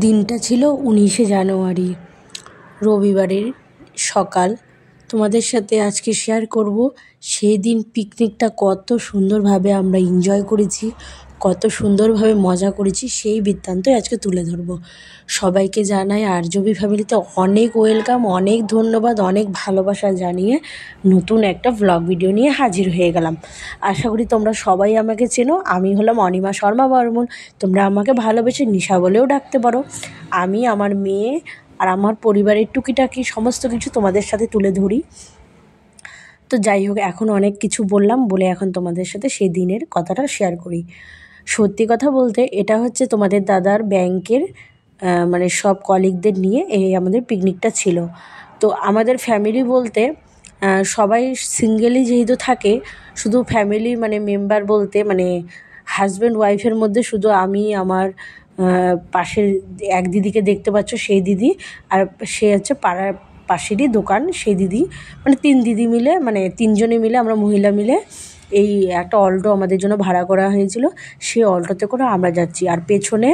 দিনটা ছিল 19শে জানুয়ারি, রবিবারের সকাল। তোমাদের সাথে আজকে শেয়ার করব সেই দিন পিকনিকটা কত সুন্দরভাবে আমরা এনজয় করেছি, কত সুন্দরভাবে মজা করেছি সেই বৃত্তান্তই আজকে তুলে ধরবো। সবাইকে জানাই আরজবি ফ্যামিলিতে অনেক ওয়েলকাম, অনেক ধন্যবাদ, অনেক ভালোবাসা জানিয়ে নতুন একটা ভ্লগ ভিডিও নিয়ে হাজির হয়ে গেলাম। আশা করি তোমরা সবাই আমাকে চেনো। আমি হলাম অনিমা শর্মা বর্মন, তোমরা আমাকে ভালোবেসে নিশা বলেও ডাকতে পারো। আমি আমার মেয়ে আর আমার পরিবারের টুকিটাকি সমস্ত কিছু তোমাদের সাথে তুলে ধরি। তো যাই হোক, এখন অনেক কিছু বললাম বলে এখন তোমাদের সাথে সেই দিনের কথাটা শেয়ার করি। সত্যি কথা বলতে এটা হচ্ছে তোমাদের দাদার ব্যাংকের মানে সব কলিগদের নিয়ে এই আমাদের পিকনিকটা ছিল। তো আমাদের ফ্যামিলি বলতে সবাই সিঙ্গেলই যেহেতু থাকে, শুধু ফ্যামিলি মানে মেম্বার বলতে মানে হাজব্যান্ড ওয়াইফের মধ্যে শুধু আমি, আমার পাশের এক দিদিকে দেখতে পাচ্ছ সেই দিদি, আর সে হচ্ছে পাড়ার পাশেরই দোকান সেই দিদি, মানে তিন দিদি মিলে মানে তিনজনে মিলে আমরা মহিলা মিলে এই একটা অল্টো আমাদের জন্য ভাড়া করা হয়েছিল। সেই অল্টোতে করে আমরা যাচ্ছি, আর পেছনে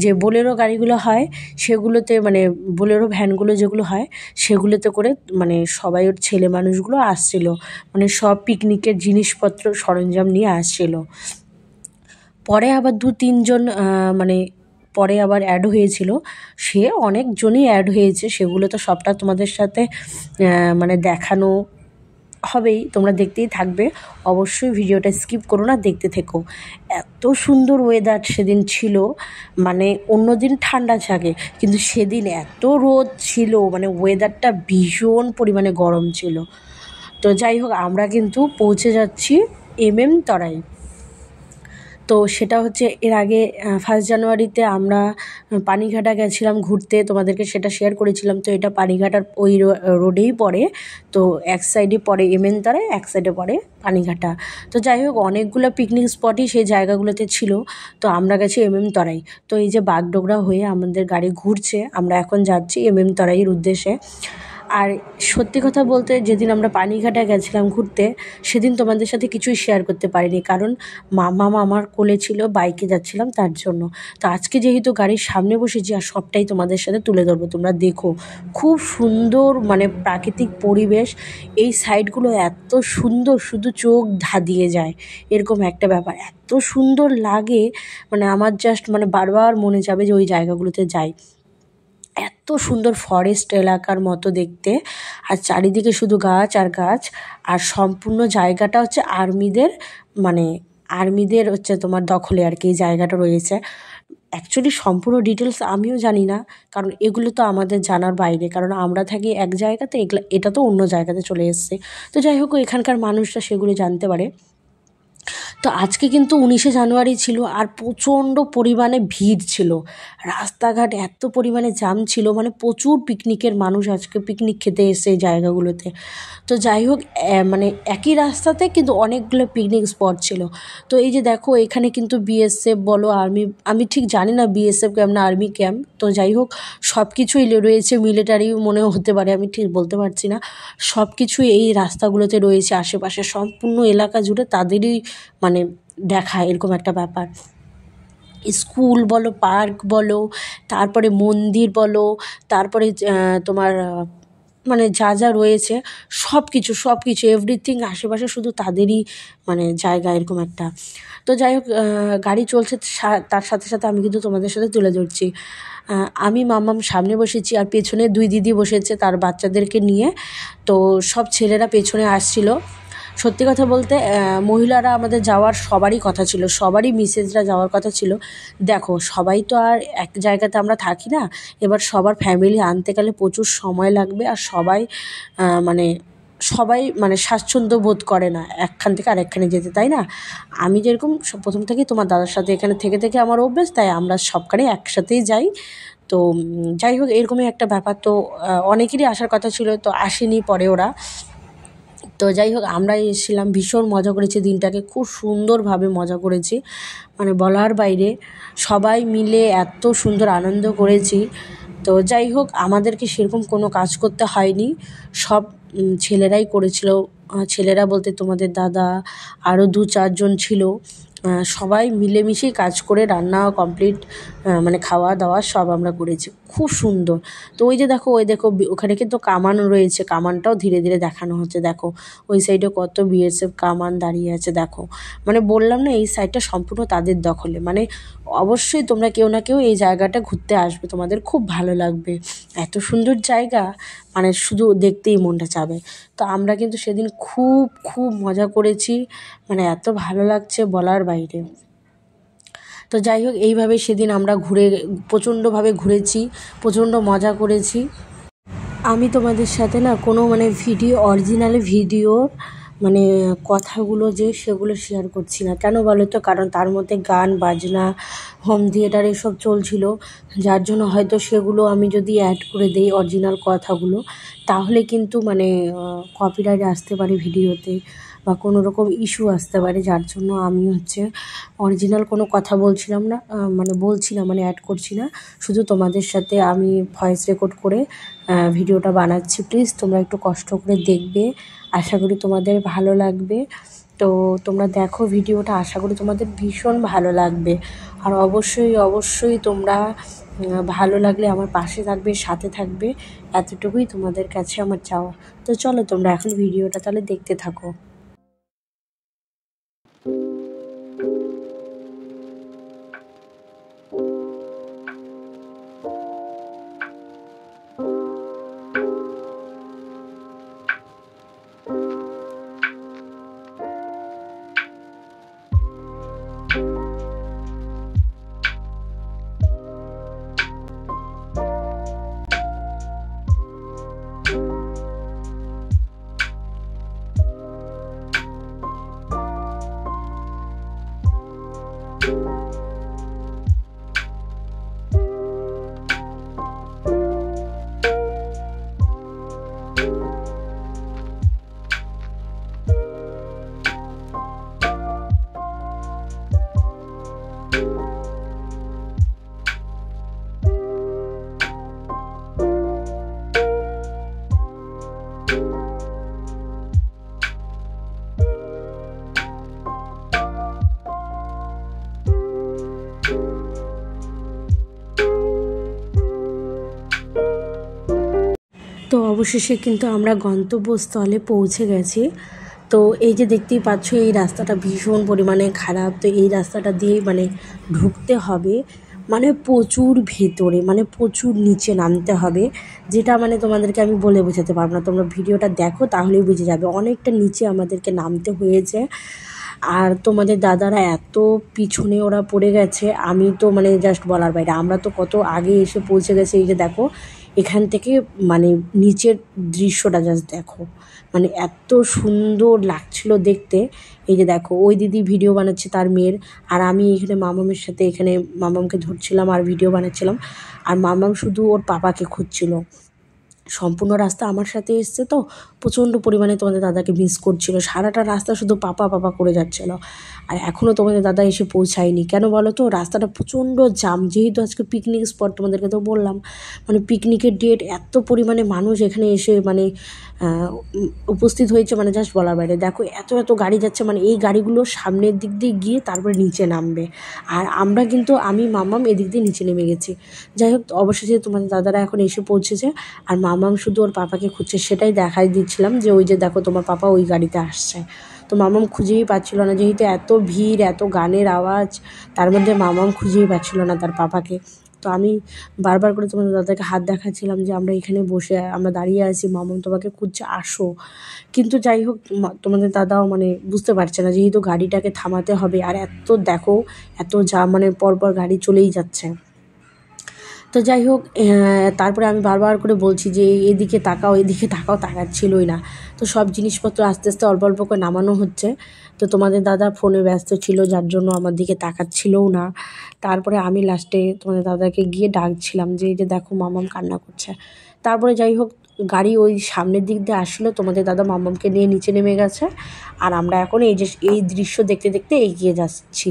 যে বোলেরো গাড়িগুলো হয় সেগুলোতে মানে বোলেরো ভ্যানগুলো যেগুলো হয় সেগুলোতে করে মানে সবাই ওর ছেলে মানুষগুলো আসছিল, মানে সব পিকনিকের জিনিসপত্র সরঞ্জাম নিয়ে আসছিল। পরে আবার দু তিনজন মানে পরে আবার অ্যাড হয়েছিল, সে অনেকজনই অ্যাড হয়েছে, সেগুলো তো সবটা তোমাদের সাথে মানে দেখানো হবেই, তোমরা দেখতেই থাকবে। অবশ্যই ভিডিওটা স্কিপ করো না, দেখতে থেকো। এত সুন্দর ওয়েদার সেদিন ছিল, মানে অন্য দিন ঠান্ডা থাকে কিন্তু সেদিন এত রোদ ছিল, মানে ওয়েদারটা ভীষণ পরিমাণে গরম ছিল। তো যাই হোক, আমরা কিন্তু পৌঁছে যাচ্ছি তরাই। তো সেটা হচ্ছে এর আগে 1 জানুয়ারিতে আমরা পানিঘাটা গেছিলাম ঘুরতে, তোমাদেরকে সেটা শেয়ার করেছিলাম। তো এটা পানিঘাটার ওই রোডেই পড়ে, তো এক সাইডে পড়ে তরায়, এক সাইডে পড়ে পানিঘাটা। তো যাই হোক, অনেকগুলো পিকনিক স্পটই সেই জায়গাগুলোতে ছিল। তো আমরা গেছি তরাই। তো এই যে বাগডোগরা হয়ে আমাদের গাড়ি ঘুরছে, আমরা এখন যাচ্ছি তরাইয়ের উদ্দেশ্যে। আর সত্যি কথা বলতে যেদিন আমরা পানিঘাটা গেছিলাম ঘুরতে, সেদিন তোমাদের সাথে কিছুই শেয়ার করতে পারিনি, কারণ মামার কোলে ছিল, বাইকে যাচ্ছিলাম তার জন্য। তো আজকে যেহেতু গাড়ির সামনে বসেছি আর সবটাই তোমাদের সাথে তুলে ধরবো, তোমরা দেখো। খুব সুন্দর মানে প্রাকৃতিক পরিবেশ, এই সাইডগুলো এত সুন্দর, শুধু চোখ ধাঁধিয়ে যায় এরকম একটা ব্যাপার, এত সুন্দর লাগে, মানে আমার জাস্ট মানে বারবার মনে যাবে যে ওই জায়গাগুলোতে যাই। এত সুন্দর ফরেস্ট এলাকার মতো দেখতে, আর চারিদিকে শুধু গাছ আর গাছ, আর সম্পূর্ণ জায়গাটা হচ্ছে আর্মিদের হচ্ছে তোমার দখলে আর কি এই জায়গাটা রয়েছে। অ্যাকচুয়ালি সম্পূর্ণ ডিটেলস আমিও জানি না, কারণ এগুলো তো আমাদের জানার বাইরে, কারণ আমরা থাকি এক জায়গাতে, এটা তো অন্য জায়গাতে চলে এসছে। তো যাই হোক, এখানকার মানুষরা সেগুলো জানতে পারে। তো আজকে কিন্তু 19শে জানুয়ারি ছিল, আর প্রচণ্ড পরিমাণে ভিড় ছিল, রাস্তাঘাট এত পরিমাণে জ্যাম ছিল, মানে প্রচুর পিকনিকের মানুষ আজকে পিকনিক খেতে এসে এই জায়গাগুলোতে। তো যাই হোক, মানে একই রাস্তাতে কিন্তু অনেকগুলো পিকনিক স্পট ছিল। তো এই যে দেখো, এখানে কিন্তু বিএসএফ বলো, আর্মি, আমি ঠিক জানি না বিএসএফ ক্যাম্প না আর্মি ক্যাম্প, তো যাই হোক সব কিছুই রয়েছে, মিলিটারিও মনেও হতে পারে, আমি ঠিক বলতে পারছি না। সব কিছুই এই রাস্তাগুলোতে রয়েছে, আশেপাশে সম্পূর্ণ এলাকা জুড়ে তাদেরই মানে দেখা, এরকম একটা ব্যাপার। স্কুল বলো, পার্ক বলো, তারপরে মন্দির বলো, তারপরে তোমার মানে যা যা রয়েছে সব কিছু এভরিথিং আশেপাশে শুধু তাদেরই মানে জায়গা, এরকম একটা। তো যাই হোক, গাড়ি চলছে, তার সাথে সাথে আমি কিন্তু তোমাদের সাথে তুলে ধরছি। আমি মামাম সামনে বসেছি, আর পেছনে দুই দিদি বসেছে তার বাচ্চাদেরকে নিয়ে। তো সব ছেলেরা পেছনে আসছিল। সত্যি কথা বলতে মহিলারা আমাদের যাওয়ার সবারই কথা ছিল, সবারই মিসেসরা যাওয়ার কথা ছিল। দেখো, সবাই তো আর এক জায়গাতে আমরা থাকি না, এবার সবার ফ্যামিলি আনতে গেলে প্রচুর সময় লাগবে, আর সবাই মানে স্বাচ্ছন্দ্য বোধ করে না একখান থেকে আরেকখানে যেতে, তাই না? আমি যেরকম প্রথম থেকেই তোমার দাদার সাথে এখানে থেকে থেকে আমার অভ্যেস, তাই আমরা সবখানে একসাথেই যাই। তো যাই হোক, এরকমই একটা ব্যাপার। তো অনেকেরই আসার কথা ছিল, তো আসেনি পরে ওরা। তো যাই হোক, আমরা এসেছিলাম, ভীষণ মজা করেছি, দিনটাকে খুব সুন্দরভাবে মজা করেছি, মানে বলার বাইরে। সবাই মিলে এত সুন্দর আনন্দ করেছি। তো যাই হোক, আমাদেরকে সেরকম কোনো কাজ করতে হয়নি, সব ছেলেরাই করেছিল। ছেলেরা বলতে তোমাদের দাদা, আরও 2-4 জন ছিল, সবাই মিলেমিশেই কাজ করে রান্না কমপ্লিট, মানে খাওয়া দাওয়া সব আমরা করেছি, খুব সুন্দর। তো ওই যে দেখো, ওই দেখো ওখানে কিন্তু কামান রয়েছে, কামানটাও ধীরে ধীরে দেখানো হচ্ছে। দেখো ওই সাইডে কত বিএসএফ কামান দাঁড়িয়ে আছে। দেখো মানে বললাম না, এই সাইডটা সম্পূর্ণ তাদের দখলে। মানে অবশ্যই তোমরা কেউ না কেউ এই জায়গাটা ঘুরতে আসবে, তোমাদের খুব ভালো লাগবে। এত সুন্দর জায়গা, মানে শুধু দেখতেই মনটা চাবে। তো আমরা কিন্তু সেদিন খুব খুব মজা করেছি, মানে এত ভালো লাগছে বলার বাইরে। তো যাই হোক, এইভাবে সেদিন আমরা প্রচণ্ডভাবে ঘুরেছি, প্রচণ্ড মজা করেছি। আমি তোমাদের সাথে না কোনো মানে অরিজিনাল ভিডিও মানে কথাগুলো যে সেগুলো শেয়ার করছি না, কেন বলো তো? কারণ তার মধ্যে গান বাজনা, হোম থিয়েটার এসব চলছিল, যার জন্য হয়তো সেগুলো আমি যদি অ্যাড করে দিই অরিজিনাল কথাগুলো, তাহলে কিন্তু মানে কপিরাইট আসতে পারে ভিডিওতে, বা কোনো রকম ইস্যু আসতে পারে। যার জন্য আমি অরিজিনাল কোনো কথা বলছিলাম না, মানে অ্যাড করছি না। শুধু তোমাদের সাথে আমি ভয়েস রেকর্ড করে ভিডিওটা বানাচ্ছি। প্লিজ তোমরা একটু কষ্ট করে দেখবে, আশা করি তোমাদের ভালো লাগবে। তো তোমরা দেখো ভিডিওটা, আশা করি তোমাদের ভীষণ ভালো লাগবে। আর অবশ্যই অবশ্যই তোমরা ভালো লাগলে আমার পাশে থাকবে, সাথে থাকবে, এতটুকুই তোমাদের কাছে আমার চাওয়া। তো চলো তোমরা এখন ভিডিওটা তাহলে দেখতে থাকো। তো অবশেষে কিন্তু আমরা গন্তব্যস্থলে পৌঁছে গেছি। তো এই যে দেখতেই পাচ্ছ, এই রাস্তাটা ভীষণ পরিমাণে খারাপ। তো এই রাস্তাটা দিয়ে মানে ঢুকতে হবে, মানে প্রচুর ভেতরে, মানে প্রচুর নিচে নামতে হবে, যেটা মানে তোমাদেরকে আমি বলে বোঝাতে পারবো না। তোমরা ভিডিওটা দেখো তাহলেই বুঝে যাবে, অনেকটা নিচে আমাদেরকে নামতে হয়েছে। আর তোমাদের দাদারা এত পিছনে ওরা পড়ে গেছে, আমি তো মানে জাস্ট বলার বাইরে। আমরা তো কত আগে এসে পৌঁছে গেছি। এই যে দেখো, এখান থেকে মানে নিচের দৃশ্যটা জাস্ট দেখো, মানে এত সুন্দর লাগছিল দেখতে। এই যে দেখো, ওই দিদি ভিডিও বানাচ্ছে তার মেয়ের, আর আমি এখানে মামামের সাথে এখানে মামামকে ধরছিলাম আর ভিডিও বানাচ্ছিলাম। আর মামাম শুধু ওর পাপাকে খুঁজছিল। সম্পূর্ণ রাস্তা আমার সাথে এসছে, তো প্রচণ্ড পরিমাণে তোমাদের দাদাকে মিস করছিল। সারাটা রাস্তা শুধু পাপা পাপা করে যাচ্ছিলো। আর এখনও তোমাদের দাদা এসে পৌঁছায়নি, কেন বলো তো? রাস্তাটা প্রচণ্ড জাম, যেহেতু আজকে পিকনিক স্পট, তোমাদেরকে তো বললাম মানে পিকনিকের ডেট, এত পরিমাণে মানুষ এখানে এসে মানে উপস্থিত হয়েছে, মানে জাস্ট বলার বাইরে। দেখো এত এত গাড়ি যাচ্ছে, মানে এই গাড়িগুলো সামনের দিক দিয়ে গিয়ে তারপরে নিচে নামবে, আর আমরা কিন্তু আমি মামাম এদিক দিয়ে নিচে নেমে গেছি। যাই হোক, অবশেষে তোমাদের দাদারা এখন এসে পৌঁছেছে, আর মামাম শুধু ওর পাপাকে খুঁজছে, সেটাই দেখাই দিচ্ছিলাম যে ওই যে দেখো তোমার পাপা ওই গাড়িতে আসছে। তো মামাম খুঁজেই পাচ্ছিল না, যেহেতু এত ভিড়, এত গানের আওয়াজ, তার মধ্যে মামাম খুঁজেই পাচ্ছিল না তার পাপাকে। তো আমি বারবার করে তোমাদের দাদাকে হাত দেখাচ্ছিলাম যে আমরা এখানে বসে, আমরা দাঁড়িয়ে আছি, মামাম তোমাকে খুঁজছে, আসো। কিন্তু যাই হোক, তোমাদের দাদাও মানে বুঝতে পারছে না, যেহেতু গাড়িটাকে থামাতে হবে, আর এত দেখো এত মানে পরপর গাড়ি চলেই যাচ্ছে। তো যাই হোক, তারপরে আমি বারবার করে বলছি যে এদিকে তাকাও, এদিকে তাকাও, তাকাচ্ছিলই না। তো সব জিনিসপত্র আস্তে আস্তে অল্প অল্প করে নামানো হচ্ছে। তো তোমাদের দাদা ফোনে ব্যস্ত ছিল, যার জন্য আমার দিকে তাকাচ্ছিলও না। তারপরে আমি লাস্টে তোমাদের দাদাকে গিয়ে ডাকছিলাম যে এই যে দেখো মামাম কান্না করছে। তারপরে যাই হোক, গাড়ি ওই সামনের দিক দিয়ে আসলো, তোমাদের দাদা মামামকে নিয়ে নিচে নেমে গেছে, আর আমরা এখন এই দৃশ্য দেখতে দেখতে এগিয়ে যাচ্ছি।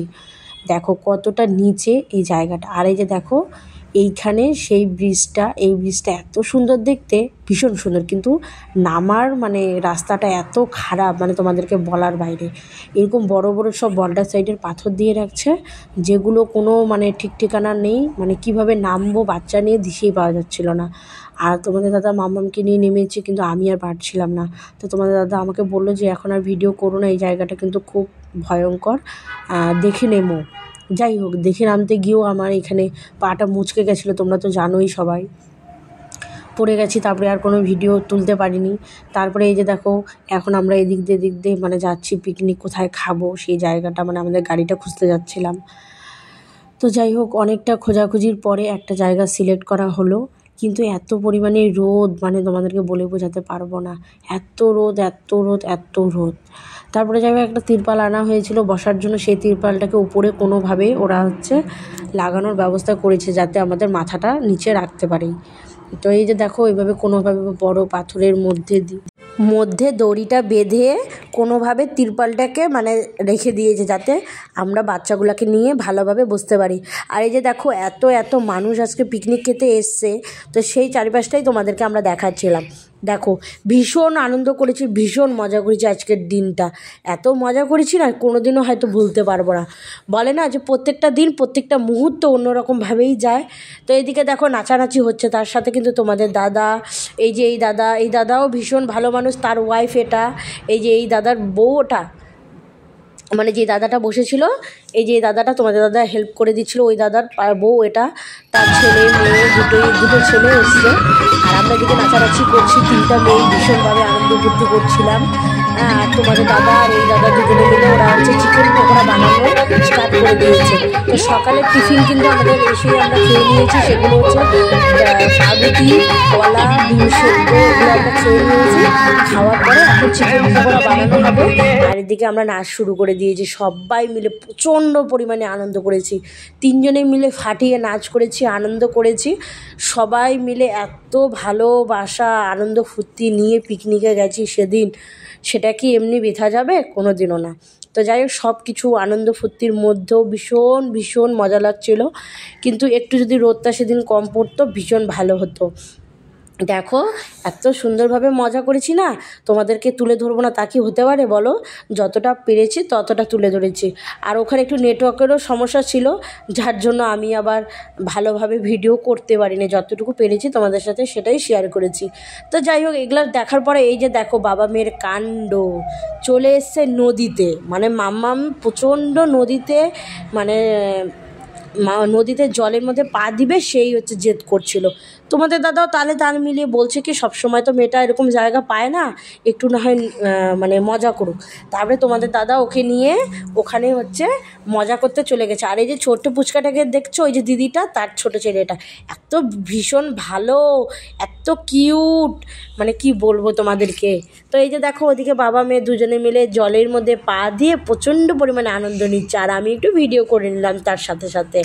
দেখো কতটা নিচে এই জায়গাটা। আর এই যে দেখো, এইখানে সেই ব্রিজটা, এই ব্রিজটা এত সুন্দর দেখতে, ভীষণ সুন্দর, কিন্তু নামার মানে রাস্তাটা এত খারাপ, মানে তোমাদেরকে বলার বাইরে। এরকম বড় বড় সব বর্ডার সাইডের পাথর দিয়ে রাখছে, যেগুলো কোনো মানে ঠিক ঠিকানা নেই, মানে কিভাবে নামবো বাচ্চা নিয়ে দিশেই পাওয়া যাচ্ছিল না। আর তোমাদের দাদা মাম্মামকে নিয়ে নেমেছে, কিন্তু আমি আর পারছিলাম না। তো তোমাদের দাদা আমাকে বললো যে এখন আর ভিডিও করো না, এই জায়গাটা কিন্তু খুব ভয়ঙ্কর, দেখে নেমো। যাই হোক, দেখে নামতে গিয়েও আমার এখানে পাটা মুচকে গেছিলো, তোমরা তো জানোই সবাই, পড়ে গেছি। তারপরে আর কোনো ভিডিও তুলতে পারিনি। তারপরে এই যে দেখো, এখন আমরা এদিক দিয়ে মানে যাচ্ছি পিকনিক কোথায় খাবো সেই জায়গাটা, মানে আমাদের গাড়িটা খুঁজতে যাচ্ছিলাম। তো যাই হোক, অনেকটা খোঁজাখুঁজির পরে একটা জায়গা সিলেক্ট করা হলো, কিন্তু এত পরিমাণে রোদ, মানে তোমাদেরকে বলে বোঝাতে পারবো না, এত রোদ এত রোদ এত রোদ। তারপরে যাই হোক, একটা তিরপাল আনা হয়েছিল বসার জন্য, সেই তিরপালটাকে উপরে কোনোভাবে ওরা লাগানোর ব্যবস্থা করেছে, যাতে আমাদের মাথাটা নিচে রাখতে পারি। তো এই যে দেখো, এইভাবে কোনোভাবে বড় পাথরের মধ্যে দড়িটা বেঁধে কোনোভাবে তিরপালটাকে মানে রেখে দিয়েছে, যাতে আমরা বাচ্চাগুলোকে নিয়ে ভালোভাবে বসতে পারি। আর এই যে দেখো, এত এত মানুষ আজকে পিকনিক খেতে এসছে, তো সেই চারিপাশটাই তোমাদেরকে আমরা দেখাচ্ছিলাম। দেখো, ভীষণ আনন্দ করেছি, ভীষণ মজা করেছি আজকের দিনটা, এত মজা করেছি না, কোনো দিনও হয়তো ভুলতে পারবো না। বলে না যে প্রত্যেকটা দিন প্রত্যেকটা মুহূর্ত অন্যরকমভাবেই যায়। তো এইদিকে দেখো নাচানাচি হচ্ছে, তার সাথে কিন্তু তোমাদের দাদা, এই দাদাও ভীষণ ভালো মানুষ, তার ওয়াইফ এটা, এই যে এই দাদার বউ ওটা, মানে যে দাদাটা বসেছিল, এই যে দাদাটা তোমাদের দাদা হেল্প করে দিচ্ছিলো, ওই দাদার বউ এটা, তার ছেলে মেয়ে দুটো ছেলে এসছে। আর আমরা এদিকে নাচানাচি করছি, 3টা মেয়ে ভীষণভাবে আনন্দ ফুর্তি করছিলাম। আর তোমাদের দাদা আর এই দাদা দুজনে মিলে ওরা চিকেন পকোড়া বানানো স্টার্ট করে দিয়েছে। তো সকালের টিফিন কিন্তু আমাদের এসে আমরা খেয়ে নিয়েছি, সেগুলো পাউরুটি, কলা, ডিম সেদ্ধ, এগুলো আমরা খেয়ে নিয়েছি। খাওয়ার পরে এখন চিকেন পকোড়া বানানো হবে। আর এদিকে আমরা নাচ শুরু করে দিয়েছি, সবাই মিলে প্রচণ্ড পরিমাণে আনন্দ করেছি, 3জনে মিলে ফাটিয়ে নাচ করেছি, আনন্দ করেছি, সবাই মিলে এত ভালোবাসা আনন্দ ফুর্তি নিয়ে পিকনিকে গেছি সেদিন, সেটা কি এমনি বৃথা যাবে? কোনো দিনও না। তো যাই হোক, সব কিছু আনন্দ ফুর্তির মধ্যেও ভীষণ ভীষণ মজা লাগছিল, কিন্তু একটু যদি রোদটা সেদিন কম পড়তো ভীষণ ভালো হতো। দেখো, এত সুন্দরভাবে মজা করেছি না, তোমাদেরকে তুলে ধরবো না তা কি হতে পারে বলো? যতটা পেরেছি ততটা তুলে ধরেছি। আর ওখানে একটু নেটওয়ার্কেরও সমস্যা ছিল, যার জন্য আমি আবার ভালোভাবে ভিডিও করতে পারিনি, যতটুকু পেরেছি তোমাদের সাথে সেটাই শেয়ার করেছি। তো যাই হোক, এগুলো দেখার পরে এই যে দেখো, বাবা মেয়ের কাণ্ড, চলে এসছে নদীতে, মানে মাম্মাম প্রচণ্ড নদীতে, মানে নদীতে জলের মধ্যে পা দিবে সেই জেদ করছিল। তোমাদের দাদাও তাল মিলিয়ে বলছে কি, সবসময় তো মেয়েটা এরকম জায়গা পায় না, একটু না হয় মানে মজা করুক। তারপরে তোমাদের দাদা ওকে নিয়ে ওখানে মজা করতে চলে গেছে। আর এই যে ছোট্ট পুচকাটাকে দেখছো, ওই যে দিদিটা, তার ছোট ছেলেটা এত ভীষণ ভালো, এত কিউট, মানে কি বলবো তোমাদেরকে। তো এই যে দেখো, ওদিকে বাবা মেয়ে দুজনে মিলে জলের মধ্যে পা দিয়ে প্রচণ্ড পরিমাণে আনন্দ নিচ্ছে, আর আমি একটু ভিডিও করে নিলাম তার সাথে সাথে।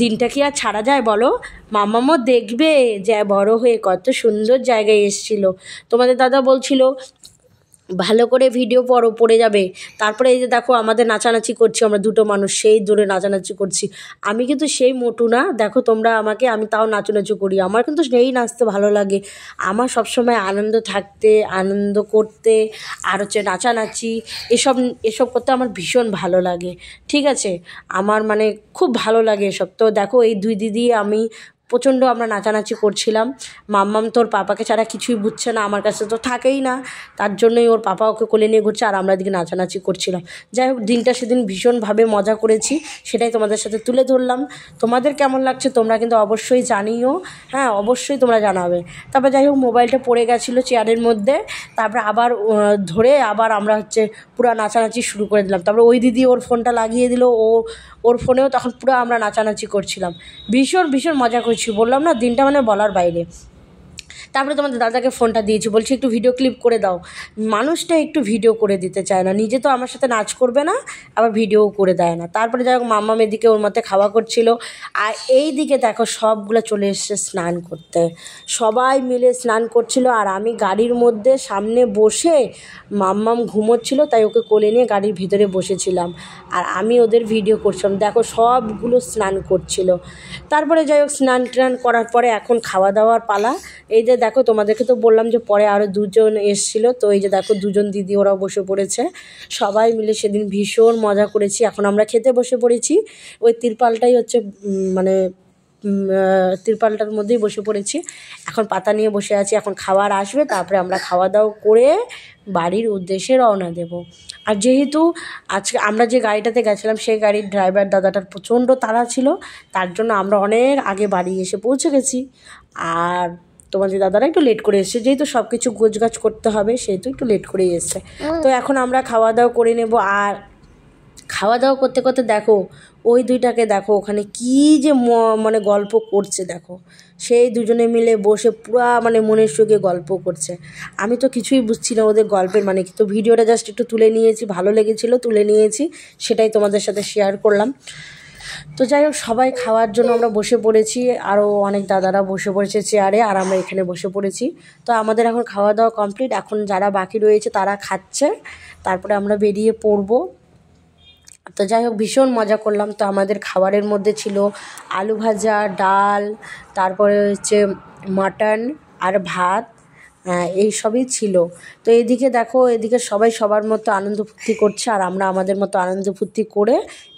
দিনটা কি আর ছাড়া যায় বলো? মামামও দেখবে যে বড় হয়ে কত সুন্দর জায়গায় এসেছিলো। তোমাদের দাদা বলছিল ভালো করে ভিডিও পড়ে যাবে। তারপরে এই যে দেখো, আমাদের নাচানাচি করছি, আমরা দুটো মানুষ সেই দূরে নাচানাচি করছি। আমি কিন্তু সেই মোটু না, দেখো তোমরা আমাকে, আমি তাও নাচানাচি করি, আমার কিন্তু সেই নাচতে ভালো লাগে। আমার সবসময় আনন্দ থাকতে, আনন্দ করতে, আর নাচানাচি, এসব করতে আমার ভীষণ ভালো লাগে। ঠিক আছে, আমার মানে খুব ভালো লাগে এসব। তো দেখো, এই দুই দিদি আমি প্রচণ্ড আমরা নাচানাচি করছিলাম। মাম্মাম তোর পাপাকে ছাড়া কিছুই বুঝছে না, আমার কাছে তো থাকেই না, তার জন্যই ওর পাপা ওকে কোলে নিয়ে ঘুরছে, আর আমরা এদিকে নাচানাচি করছিলাম। যাই হোক, দিনটা সেদিন ভীষণভাবে মজা করেছি, সেটাই তোমাদের সাথে তুলে ধরলাম। তোমাদের কেমন লাগছে তোমরা কিন্তু অবশ্যই জানিও, হ্যাঁ অবশ্যই তোমরা জানাবে। তারপর যাই হোক, মোবাইলটা পড়ে গেছিলো চেয়ারের মধ্যে, তারপরে আবার ধরে আবার আমরা পুরো নাচানাচি শুরু করে দিলাম। তারপরে ওই দিদি ওর ফোনটা লাগিয়ে দিল, ওর ফোনেও তখন পুরো আমরা নাচানাচি করছিলাম, ভীষণ ভীষণ মজা করছি, বললাম না দিনটা মানে বলার বাইরে। তারপরে তোমাদের দাদাকে ফোনটা দিয়েছি, বলছি একটু ভিডিও ক্লিপ করে দাও। মানুষটা একটু ভিডিও করে দিতে চায় না, নিজে তো আমার সাথে নাচ করবে না, আবার ভিডিও করে দেয় না। তারপরে যাই হোক মাম্মাম এদিকে ওর মধ্যে খাওয়া করছিল, আর এই দিকে দেখো সবগুলো চলে এসছে স্নান করতে, সবাই মিলে স্নান করছিল। আর আমি গাড়ির মধ্যে সামনে বসে, মাম্মাম ঘুমোচ্ছিল তাই ওকে কোলে নিয়ে গাড়ির ভিতরে বসেছিলাম, আর আমি ওদের ভিডিও করছিলাম। দেখো সবগুলো স্নান করছিল। তারপরে যাই হোক স্নান টান করার পরে এখন খাওয়া দাওয়ার পালা। এই যে দেখো তোমাদেরকে তো বললাম যে পরে আরও দুজন এসেছিলো, তো এই যে দেখো দুজন দিদি ওরাও বসে পড়েছে, সবাই মিলে সেদিন ভীষণ মজা করেছি। এখন আমরা খেতে বসে পড়েছি, ওই তিরপালটাই হচ্ছে মানে তিরপালটার মধ্যেই বসে পড়েছি, এখন পাতা নিয়ে বসে আছি। এখন খাবার আসবে, তারপরে আমরা খাওয়া দাওয়া করে বাড়ির উদ্দেশ্যে রওনা দেব। আর যেহেতু আজকে আমরা যে গাড়িটাতে গেছিলাম সেই গাড়ির ড্রাইভার দাদাটার প্রচণ্ড তাড়া ছিল, তার জন্য আমরা অনেক আগে বাড়ি এসে পৌঁছে গেছি। আর তোমাদের দাদারা একটু লেট করে এসছে, যেহেতু সব কিছু গোছগাছ করতে হবে সেহেতু একটু লেট করেই এসছে। তো এখন আমরা খাওয়া দাওয়া করে নেব। আর খাওয়া দাওয়া করতে করতে দেখো ওই দুইটাকে দেখো ওখানে কী যে মানে গল্প করছে, দেখো সেই দুজনে মিলে বসে পুরা মানে মনের সুখে গল্প করছে। আমি তো কিছুই বুঝছি না ওদের গল্পের মানে কি, তো ভিডিওটা জাস্ট একটু তুলে নিয়েছি, ভালো লেগেছিলো তুলে নিয়েছি, সেটাই তোমাদের সাথে শেয়ার করলাম। তো যাই হোক সবাই খাওয়ার জন্য আমরা বসে পড়েছি, আরও অনেক দাদারা বসে পড়েছে চেয়ারে, আর আমরা এখানে বসে পড়েছি। তো আমাদের এখন খাওয়া দাওয়া কমপ্লিট, এখন যারা বাকি রয়েছে তারা খাচ্ছে, তারপরে আমরা বেরিয়ে পড়বো। তো যাই হোক ভীষণ মজা করলাম। তো আমাদের খাবারের মধ্যে ছিল আলু ভাজা, ডাল, তারপরে হচ্ছে মাটন আর ভাত, এই সবই ছিল। তো এদিকে দেখো এদিকে সবাই সবার মতো আনন্দ ফুর্তি করছে, আর আমরা আমাদের মতো আনন্দ ফুর্তি করে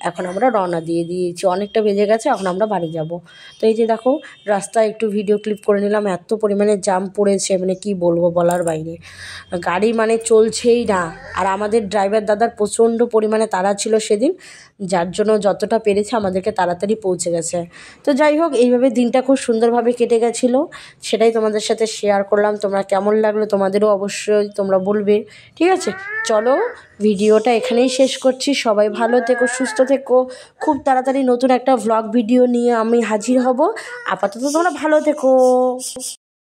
এখন আমরা রওনা দিয়ে দিয়েছি, অনেকটা বেজে গেছে, এখন আমরা বাড়ি যাব। তো এই যে দেখো রাস্তায় একটু ভিডিও ক্লিপ করে নিলাম, এত পরিমাণে জ্যাম পড়েছে মানে কি বলবো বলার বাইরে, গাড়ি মানে চলছেই না। আর আমাদের ড্রাইভার দাদার প্রচণ্ড পরিমাণে তাড়া ছিল সেদিন, যার জন্য যতটা পেরেছে আমাদেরকে তাড়াতাড়ি পৌঁছে গেছে। তো যাই হোক এইভাবে দিনটা খুব সুন্দরভাবে কেটে গেছিলো, সেটাই তোমাদের সাথে শেয়ার করলাম। তোমরা কেমন লাগলো তোমাদেরও অবশ্যই তোমরা বলবে। ঠিক আছে, চলো ভিডিওটা এখানেই শেষ করছি। সবাই ভালো থেকো, সুস্থ থেকো, খুব তাড়াতাড়ি নতুন একটা ভ্লগ ভিডিও নিয়ে আমি হাজির হব। আপাতত তোমরা ভালো থেকো।